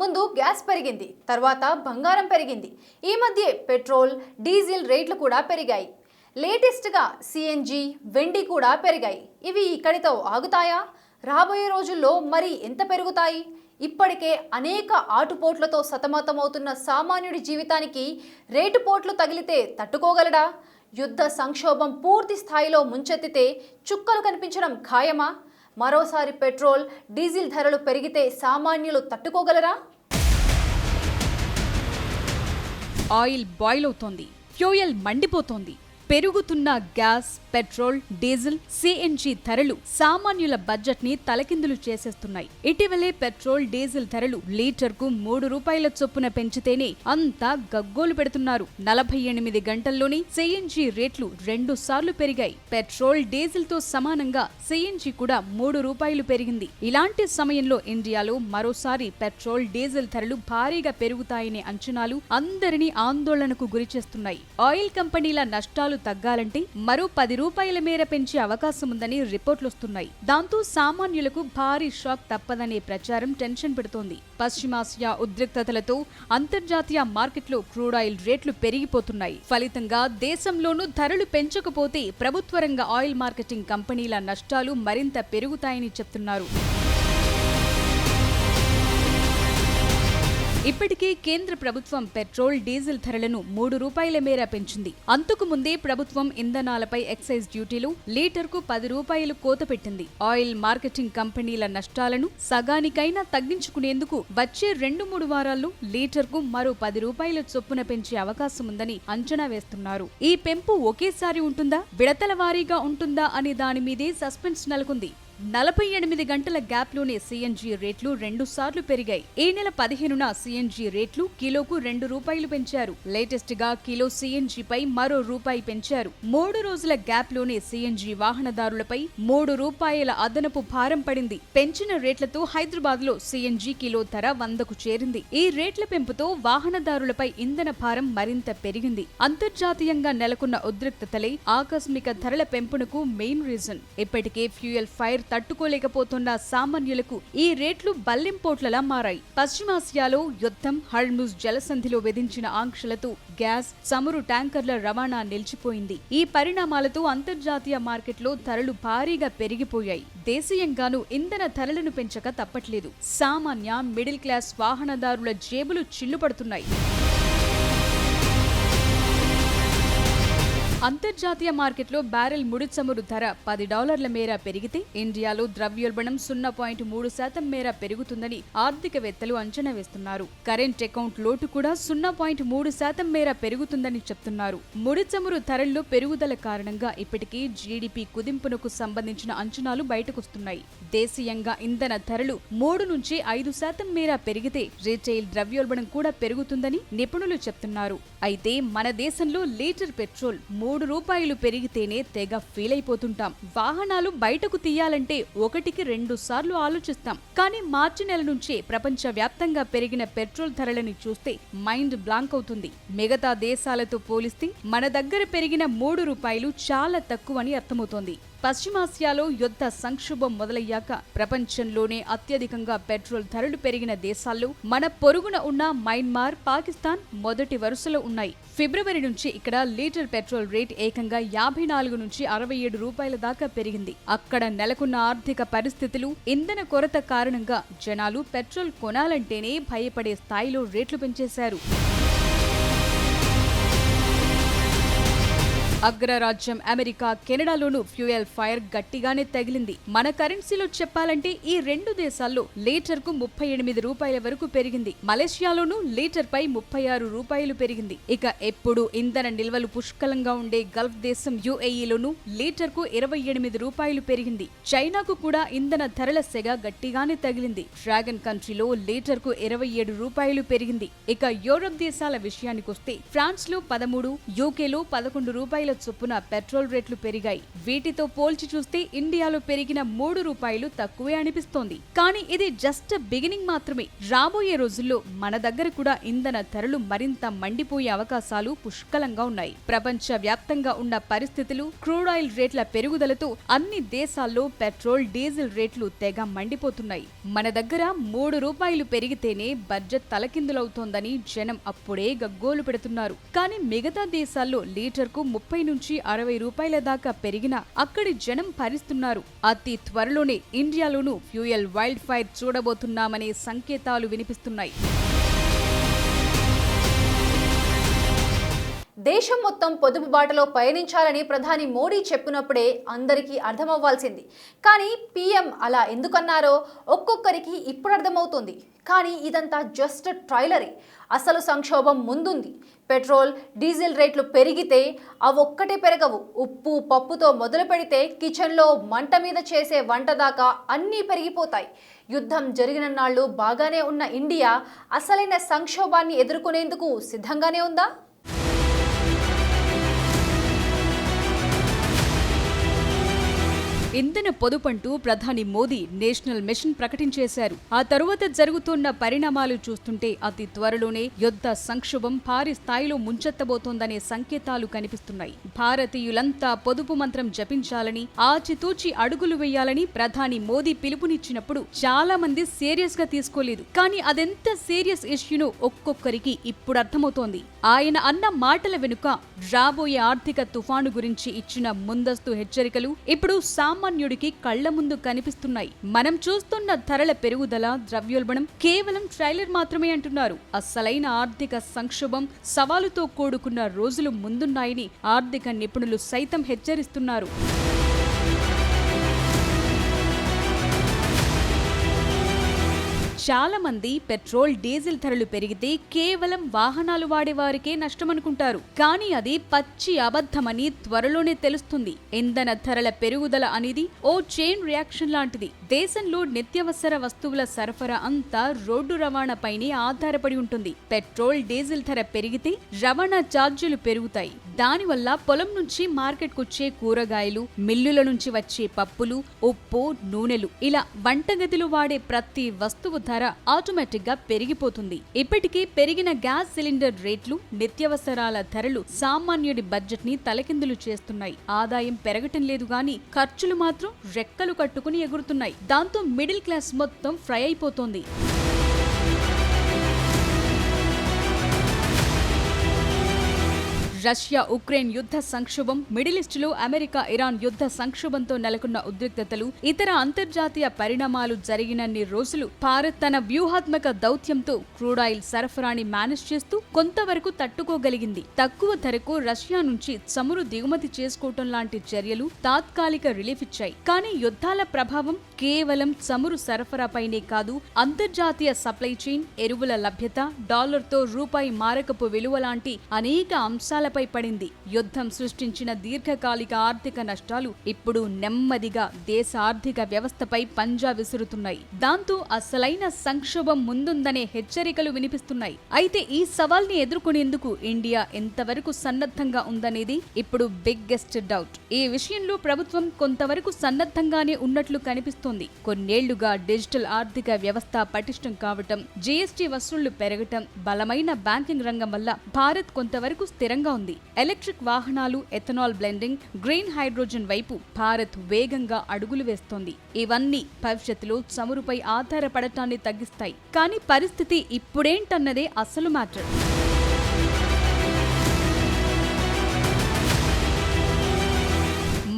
ముందు గ్యాస్ పెరిగింది, తర్వాత బంగారం పెరిగింది. ఈ మధ్య పెట్రోల్, డీజిల్ రేట్లు కూడా పెరిగాయి. లేటెస్ట్గా సిఎన్జి, వెండి కూడా పెరిగాయి. ఇవి ఇక్కడితో ఆగుతాయా? రాబోయే రోజుల్లో మరి ఎంత పెరుగుతాయి? ఇప్పటికే అనేక ఆటుపోట్లతో సతమతమవుతున్న సామాన్యుడి జీవితానికి రేటు పోట్లు తగిలితే తట్టుకోగలడా? యుద్ధ సంక్షోభం పూర్తి స్థాయిలో ముంచెత్తితే చుక్కలు కనిపించడం ఖాయమా? మరోసారి పెట్రోల్, డీజిల్ ధరలు పెరిగితే సామాన్యులు తట్టుకోగలరా? ఆయిల్ బాయిల్ అవుతోంది, ఫ్యూయల్ మండిపోతోంది. పెరుగుతున్న గ్యాస్, పెట్రోల్, డీజిల్, సిఎన్జి ధరలు సామాన్యుల బడ్జెట్ ని తలకిందులు చేసేస్తున్నాయి. ఇటీవలే పెట్రోల్, డీజిల్ ధరలు లీటర్కు 3 రూపాయల చొప్పున పెంచితేనే అంతా గగ్గోలు పెడుతున్నారు. 48 గంటల్లోనే సిఎన్జి రేట్లు 2 సార్లు పెరిగాయి. పెట్రోల్, డీజిల్ తో సమానంగా సిఎన్జి కూడా 3 రూపాయలు పెరిగింది. ఇలాంటి సమయంలో ఇండియాలో మరోసారి పెట్రోల్, డీజిల్ ధరలు భారీగా పెరుగుతాయనే అంచనాలు అందరినీ ఆందోళనకు గురిచేస్తున్నాయి. ఆయిల్ కంపెనీల నష్టాలు తగ్గాలంటే మరో 10 రూపాయల మేర పెంచే అవకాశం ఉందని రిపోర్టులొస్తున్నాయి. దాంతో సామాన్యులకు భారీ షాక్ తప్పదనే ప్రచారం టెన్షన్ పెడుతోంది. పశ్చిమాసియా ఉద్రిక్తతలతో అంతర్జాతీయ మార్కెట్లో క్రూడ్ ఆయిల్ రేట్లు పెరిగిపోతున్నాయి. ఫలితంగా దేశంలోనూ ధరలు పెంచకపోతే ప్రభుత్వ రంగ ఆయిల్ మార్కెటింగ్ కంపెనీల నష్టాలు మరింత పెరుగుతాయని చెప్తున్నారు. ఇప్పటికే కేంద్ర ప్రభుత్వం పెట్రోల్, డీజిల్ ధరలను 3 రూపాయల మేర పెంచింది. అంతకు ముందే ప్రభుత్వం ఇంధనాలపై ఎక్సైజ్ డ్యూటీలు లీటర్కు 10 రూపాయలు కోత పెట్టింది. ఆయిల్ మార్కెటింగ్ కంపెనీల నష్టాలను సగానికైనా తగ్గించుకునేందుకు వచ్చే 2-3 వారాల్లో లీటర్కు మరో 10 రూపాయల చొప్పున పెంచే అవకాశం ఉందని అంచనా వేస్తున్నారు. ఈ పెంపు ఒకేసారి ఉంటుందా, విడతల వారీగా ఉంటుందా అనే దాని మీదే సస్పెన్స్ నెలకొంది. 48 గంటల గ్యాప్లోనే సిఎన్జి రేట్లు 2 సార్లు పెరిగాయి. ఈ నెల 15న సిఎన్జి రేట్లు కిలోకు 2 రూపాయలు పెంచారు. లేటెస్ట్ గా కిలో సిఎన్జిపై మరో రూపాయి పెంచారు. 3 రోజుల గ్యాప్లోనే సిఎన్జి వాహనదారులపై 3 రూపాయల అదనపు భారం పడింది. పెంచిన రేట్లతో హైదరాబాద్ లో సిఎన్జి కిలో ధర 100కు చేరింది. ఈ రేట్ల పెంపుతో వాహనదారులపై ఇంధన భారం మరింత పెరిగింది. అంతర్జాతీయంగా నెలకొన్న ఉద్రిక్తతలే ఆకస్మిక ధరల పెంపునకు మెయిన్ రీజన్. ఇప్పటికే ఫ్యూయల్ ఫైర్ తట్టుకోలేకపోతున్న సామాన్యులకు ఈ రేట్లు బల్లెంపోట్లలా మారాయి. పశ్చిమాసియాలో యుద్ధం, హర్ముజ్ జలసంధిలో విధించిన ఆంక్షలతో గ్యాస్, చమురు ట్యాంకర్ల రవాణా నిలిచిపోయింది. ఈ పరిణామాలతో అంతర్జాతీయ మార్కెట్లో ధరలు భారీగా పెరిగిపోయాయి. దేశీయంగానూ ఇంధన ధరలను పెంచక తప్పట్లేదు. సామాన్య, మిడిల్ క్లాస్ వాహనదారుల జేబులు చిల్లుపడుతున్నాయి. అంతర్జాతీయ మార్కెట్లో బ్యారెల్ ముడి చమురు ధర $10 మేర పెరిగితే ఇండియాలో ద్రవ్యోల్బణం 0.3% మేర పెరుగుతుందని ఆర్థికవేత్తలు అంచనా వేస్తున్నారు. కరెంట్ అకౌంట్ లోటు కూడా 0.3% మేర పెరుగుతుందని చెప్తున్నారు. ముడి చమురు ధరల్లో పెరుగుదల కారణంగా ఇప్పటికీ జీడీపీ కుదింపునకు సంబంధించిన అంచనాలు బయటకొస్తున్నాయి. దేశీయంగా ఇంధన ధరలు 3-5% మేర పెరిగితే రీటైల్ ద్రవ్యోల్బణం కూడా పెరుగుతుందని నిపుణులు చెప్తున్నారు. అయితే మన దేశంలో లీటర్ పెట్రోల్ 3 రూపాయలు పెరిగితేనే తెగ ఫీల్ అయిపోతుంటాం. వాహనాలు బయటకు తీయాలంటే 1-2 సార్లు ఆలోచిస్తాం. కానీ మార్చి నెల నుంచే ప్రపంచ వ్యాప్తంగా పెరిగిన పెట్రోల్ ధరలని చూస్తే మైండ్ బ్లాంక్ అవుతుంది. మిగతా దేశాలతో పోలిస్తే మన దగ్గర పెరిగిన 3 రూపాయలు చాలా తక్కువని అర్థమవుతోంది. పశ్చిమాసియాలో యుద్ధ సంక్షోభం మొదలయ్యాక ప్రపంచంలోనే అత్యధికంగా పెట్రోల్ ధరలు పెరిగిన దేశాల్లో మన పొరుగున ఉన్న మయన్మార్, పాకిస్తాన్ మొదటి వరుసలో ఉన్నాయి. ఫిబ్రవరి నుంచి ఇక్కడ లీటర్ పెట్రోల్ రేట్ ఏకంగా 54-67 రూపాయల దాకా పెరిగింది. అక్కడ నెలకొన్న ఆర్థిక పరిస్థితులు, ఇంధన కొరత కారణంగా జనాలు పెట్రోల్ కొనాలంటేనే భయపడే స్థాయిలో రేట్లు పెంచేశారు. అగ్రరాజ్యం అమెరికా, కెనడాలోనూ ఫ్యూయల్ ఫైర్ గట్టిగానే తగిలింది. మన కరెన్సీలో చెప్పాలంటే ఈ 2 దేశాల్లో లీటర్కు 38 రూపాయల వరకు పెరిగింది. మలేషియాలోనూ లీటర్పై 36 రూపాయలు పెరిగింది. ఇక ఎప్పుడు ఇంధన నిల్వలు పుష్కలంగా ఉండే గల్ఫ్ దేశం యుఏఈలోనూ లీటర్కు 28 రూపాయలు పెరిగింది. చైనాకు కూడా ఇంధన ధరల సెగ గట్టిగానే తగిలింది. డ్రాగన్ కంట్రీలో లీటర్కు 27 రూపాయలు పెరిగింది. ఇక యూరప్ దేశాల విషయానికొస్తే ఫ్రాన్స్ లో 13, యూకేలో 11 రూపాయలు రూపాయల చొప్పున పెట్రోల్ రేట్లు పెరిగాయి. వీటితో పోల్చి చూస్తే ఇండియాలో పెరిగిన 3 రూపాయలు తక్కువే అనిపిస్తోంది. కానీ ఇది జస్ట్ బిగినింగ్ మాత్రమే. రాబోయే రోజుల్లో మన దగ్గర కూడా ఇంధన ధరలు మరింత మండిపోయే అవకాశాలు పుష్కలంగా ఉన్నాయి. ప్రపంచ వ్యాప్తంగా ఉన్న పరిస్థితులు, క్రూడ్ ఆయిల్ రేట్ల పెరుగుదలతో అన్ని దేశాల్లో పెట్రోల్, డీజిల్ రేట్లు తెగ మండిపోతున్నాయి. మన దగ్గర 3 రూపాయలు పెరిగితేనే బడ్జెట్ తలకిందులవుతోందని జనం అప్పుడే గగ్గోలు పెడుతున్నారు. కానీ మిగతా దేశాల్లో లీటర్కు 30 నుంచి 60 రూపాయల దాకా పెరిగినా అక్కడి జనం భరిస్తున్నారు. అతి త్వరలోనే ఇండియాలోనూ ఫ్యూయల్ వైల్డ్ ఫైర్ చూడబోతున్నామనే సంకేతాలు వినిపిస్తున్నాయి. దేశం మొత్తం పొదుపు బాటలో పయనించాలని ప్రధాని మోడీ చెప్పినప్పుడే అందరికీ అర్థమవ్వాల్సింది. కానీ పీఎం అలా ఎందుకన్నారో ఒక్కొక్కరికి ఇప్పుడు అర్థమవుతుంది. కానీ ఇదంతా జస్ట్ ట్రైలరే. అసలు సంక్షోభం ముందుంది. పెట్రోల్, డీజిల్ రేట్లు పెరిగితే అవొక్కటే పెరగవు. ఉప్పు, పప్పుతో మొదలు పెడితే కిచెన్లో మంట మీద చేసే వంట దాకా అన్నీ పెరిగిపోతాయి. యుద్ధం జరిగినన్నాళ్ళు బాగానే ఉన్న ఇండియా అసలైన సంక్షోభాన్ని ఎదుర్కొనేందుకు సిద్ధంగానే ఉందా? ఇంధన పొదుపంటూ ప్రధాని మోదీ నేషనల్ మిషన్ ప్రకటించేశారు. ఆ తరువాత జరుగుతున్న పరిణామాలు చూస్తుంటే అతి త్వరలోనే యుద్ధ సంక్షోభం భారీ స్థాయిలో ముంచెత్తబోతోందనే సంకేతాలు కనిపిస్తున్నాయి. భారతీయులంతా పొదుపు మంత్రం జపించాలని, ఆచితూచి అడుగులు వేయాలని ప్రధాని మోదీ పిలుపునిచ్చినప్పుడు చాలా మంది సీరియస్ గా తీసుకోలేదు. కానీ అదెంత సీరియస్ ఇష్యూనో ఒక్కొక్కరికి ఇప్పుడు అర్థమవుతోంది. ఆయన అన్న మాటల వెనుక రాబోయే ఆర్థిక తుఫాను గురించి ఇచ్చిన ముందస్తు హెచ్చరికలు ఇప్పుడు సామాన్యుడికి కళ్ల ముందు కనిపిస్తున్నాయి. మనం చూస్తున్న ధరల పెరుగుదల, ద్రవ్యోల్బణం కేవలం ట్రైలర్ మాత్రమే అంటున్నారు. అసలైన ఆర్థిక సంక్షోభం, సవాలుతో కూడుకున్న రోజులు ముందున్నాయని ఆర్థిక నిపుణులు సైతం హెచ్చరిస్తున్నారు. చాలా మంది పెట్రోల్, డీజిల్ ధరలు పెరిగితే కేవలం వాహనాలు వాడేవారికే నష్టమనుకుంటారు. కానీ అది పచ్చి అబద్ధమని త్వరలోనే తెలుస్తుంది. ఇంధన ధరల పెరుగుదల అనేది ఓ చైన్ రియాక్షన్ లాంటిది. దేశంలో నిత్యావసర వస్తువుల సరఫరా అంతా రోడ్డు రవాణాపైనే ఆధారపడి ఉంటుంది. పెట్రోల్, డీజిల్ ధర పెరిగితే రవాణా ఛార్జీలు పెరుగుతాయి. దానివల్ల పొలం నుంచి మార్కెట్కొచ్చే కూరగాయలు, మిల్లుల నుంచి వచ్చే పప్పులు, ఉప్పు, నూనెలు ఇలా వంటగదిలో వాడే ప్రతి వస్తువు ధర ఆటోమేటిక్ గా పెరిగిపోతుంది. ఇప్పటికే పెరిగిన గ్యాస్ సిలిండర్ రేట్లు, నిత్యావసరాల ధరలు సామాన్యుడి బడ్జెట్ ని తలకిందులు చేస్తున్నాయి. ఆదాయం పెరగటం లేదు గాని ఖర్చులు మాత్రం రెక్కలు కట్టుకుని ఎగురుతున్నాయి. దాంతో మిడిల్ క్లాస్ మొత్తం ఫ్రై అయిపోతోంది. రష్యా ఉక్రెయిన్ యుద్ధ సంక్షోభం, మిడిల్ ఈస్ట్ లో అమెరికా ఇరాన్ యుద్ధ సంక్షోభంతో నెలకొన్న ఉద్రిక్తతలు, ఇతర అంతర్జాతీయ పరిణామాలు జరిగినన్ని రోజులు భారత్ తన వ్యూహాత్మక దౌత్యంతో క్రూడ్ ఆయిల్ సరఫరాని మేనేజ్ చేస్తూ కొంతవరకు తట్టుకోగలిగింది. తక్కువ ధరకు రష్యా నుంచి చమురు దిగుమతి చేసుకోవటం లాంటి చర్యలు తాత్కాలిక రిలీఫ్ ఇచ్చాయి. కానీ యుద్ధాల ప్రభావం కేవలం చమురు సరఫరాపైనే కాదు, అంతర్జాతీయ సప్లై చైన్, ఎరువుల లభ్యత, డాలర్తో రూపాయి మారకపు విలువ లాంటి అనేక అంశాలపై పడింది. యుద్ధం సృష్టించిన దీర్ఘకాలిక ఆర్థిక నష్టాలు ఇప్పుడు నెమ్మదిగా దేశ ఆర్థిక వ్యవస్థపై పంజా విసురుతున్నాయి. దాంతో అసలైన సంక్షోభం ముందుందనే హెచ్చరికలు వినిపిస్తున్నాయి. అయితే ఈ సవాల్ని ఎదుర్కొనేందుకు ఇండియా ఎంతవరకు సన్నద్ధంగా ఉందనేది ఇప్పుడు బిగ్గెస్ట్ డౌట్. ఈ విషయంలో ప్రభుత్వం కొంతవరకు సన్నద్ధంగానే ఉన్నట్లు కనిపిస్తోంది. కొన్నేళ్లుగా డిజిటల్ ఆర్థిక వ్యవస్థ పటిష్టం కావటం, జీఎస్టీ వసూళ్లు పెరగటం, బలమైన బ్యాంకింగ్ రంగం వల్ల భారత్ కొంతవరకు స్థిరంగా ఉంది. ఎలక్ట్రిక్ వాహనాలు, ఎథనాల్ బ్లెండింగ్, గ్రీన్ హైడ్రోజన్ వైపు భారత్ వేగంగా అడుగులు వేస్తోంది. ఇవన్నీ భవిష్యత్తులో చమురుపై ఆధారపడటాన్ని తగ్గిస్తాయి. కానీ పరిస్థితి ఇప్పుడేంటన్నదే అసలు మ్యాటర్.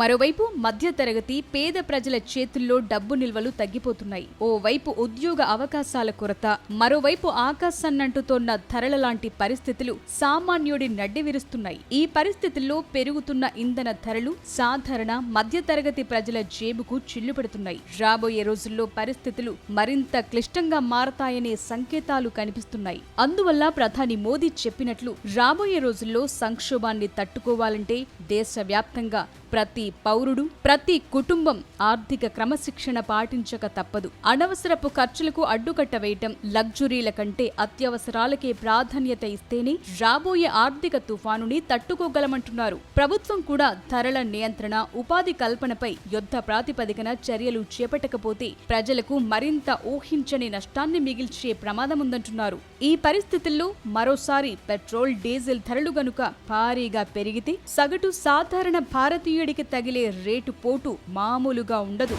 మరోవైపు మధ్యతరగతి పేద ప్రజల చేతుల్లో డబ్బు నిల్వలు తగ్గిపోతున్నాయి. ఓవైపు ఉద్యోగ అవకాశాల కొరత, మరోవైపు ఆకాశాన్నంటుతోన్న ధరల లాంటి పరిస్థితులు సామాన్యుడి నడ్డి విరుస్తున్నాయి. ఈ పరిస్థితుల్లో పెరుగుతున్న ఇంధన ధరలు సాధారణ మధ్యతరగతి ప్రజల జేబుకు చిల్లు పెడుతున్నాయి. రాబోయే రోజుల్లో పరిస్థితులు మరింత క్లిష్టంగా మారతాయనే సంకేతాలు కనిపిస్తున్నాయి. అందువల్ల ప్రధాని మోదీ చెప్పినట్లు రాబోయే రోజుల్లో సంక్షోభాన్ని తట్టుకోవాలంటే దేశవ్యాప్తంగా ప్రతి పౌరుడు, ప్రతి కుటుంబం ఆర్థిక క్రమశిక్షణ పాటించక తప్పదు. అనవసరపు ఖర్చులకు అడ్డుకట్ట వేయటం, లగ్జరీల కంటే అత్యవసరాలకే ప్రాధాన్యత ఇస్తేనే రాబోయే ఆర్థిక తుఫానుని తట్టుకోగలమంటున్నారు. ప్రభుత్వం కూడా ధరల నియంత్రణ, ఉపాధి కల్పనపై యుద్ధ ప్రాతిపదికన చర్యలు చేపట్టకపోతే ప్రజలకు మరింత ఊహించని నష్టాన్ని మిగిల్చే ప్రమాదముందంటున్నారు. ఈ పరిస్థితుల్లో మరోసారి పెట్రోల్, డీజిల్ ధరలు గనుక భారీగా పెరిగితే సగటు సాధారణ భారతీయుడికి తగిలే రేటు పోటు మామూలుగా ఉండదు.